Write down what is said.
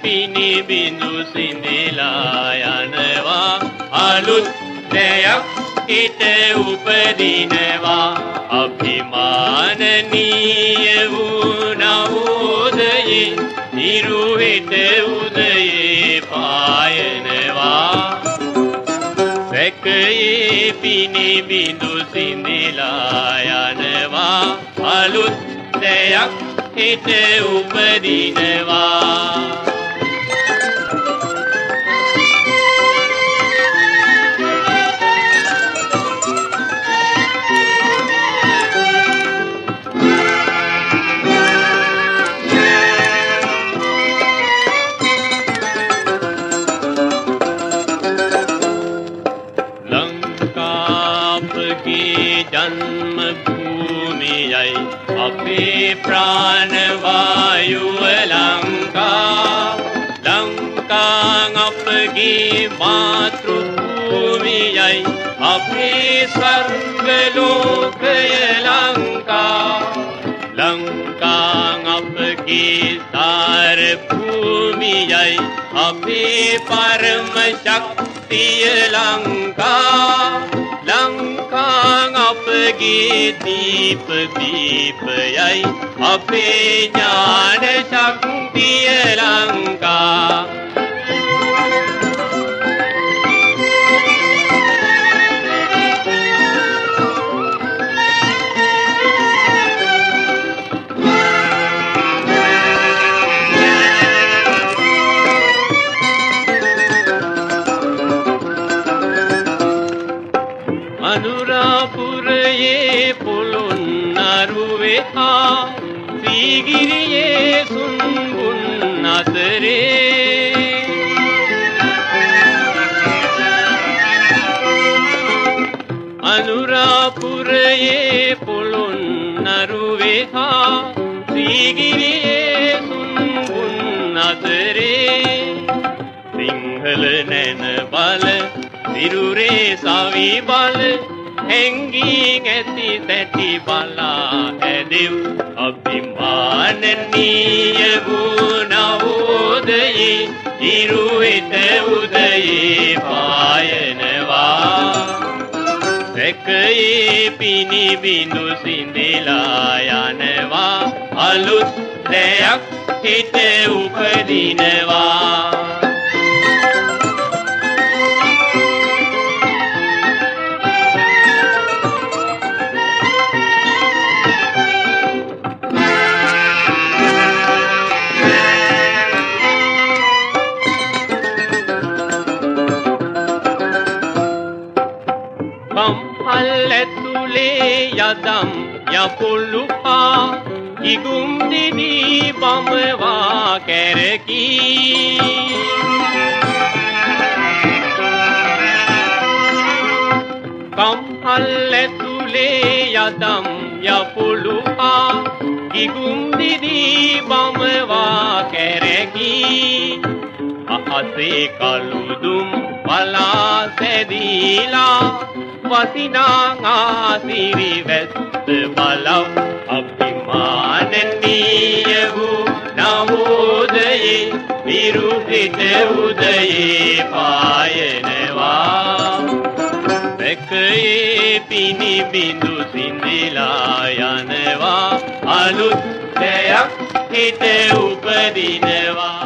පිණි බිඳු සිඳිලා යනවා අලුත් දෙයක් හිත උපදිනවා අභිමානනීය වූ නවෝදයේ නිරුහිත උදයේ පායනවා සැකයේ පිණි බිඳු සිඳිලා යනවා අලුත් දෙයක් හිත උපදිනවා जन्म भूमियै अपे प्राणवायुव लंका अपगे मातृभूमियै अपे स्वर्गलोकय लंका अपगे सारभूमियै अपे परम शक्तिय लंका अपगे दीप दीपयै अपे ज्ञान शक्तिय लंका अनुरापुरये पुलुन्नरुवे श्रीगिरिये सुन्बुन् अतरे अनुरापुरये पुलुन्नरुवे श्रीगिरिये सुन्बुन् अतरे सिंहल नैन बल सिरुरे सावी बल हैंगी ऐसी तैठी बाला है देव अभिमाननीय वो नवोदये निरुहित उदये पायनवा सैकये पिनी बिंदु सिंधिला यानवा अलुत दයක් හිත උපදිනවා කම්හල්ඇතුලේ යදම් යපුළුපා ඉගුම් දිදී බමවා කැරකී කම්හල්ඇතුලේ යදම් යපුළුපා ඉගුම් දිදී බමවා කැරකී අහසේ කළුදුම් පලා සැදීලා වසිනා සිරි වැස්ස බලව අභිමානනීය වූ නවෝදයේ නිරුහිත උදයේ පායනවා සැකයේ පිණි බිඳු සිඳිලා යනවා අලුත් දෙයක් හිත උපදිනවා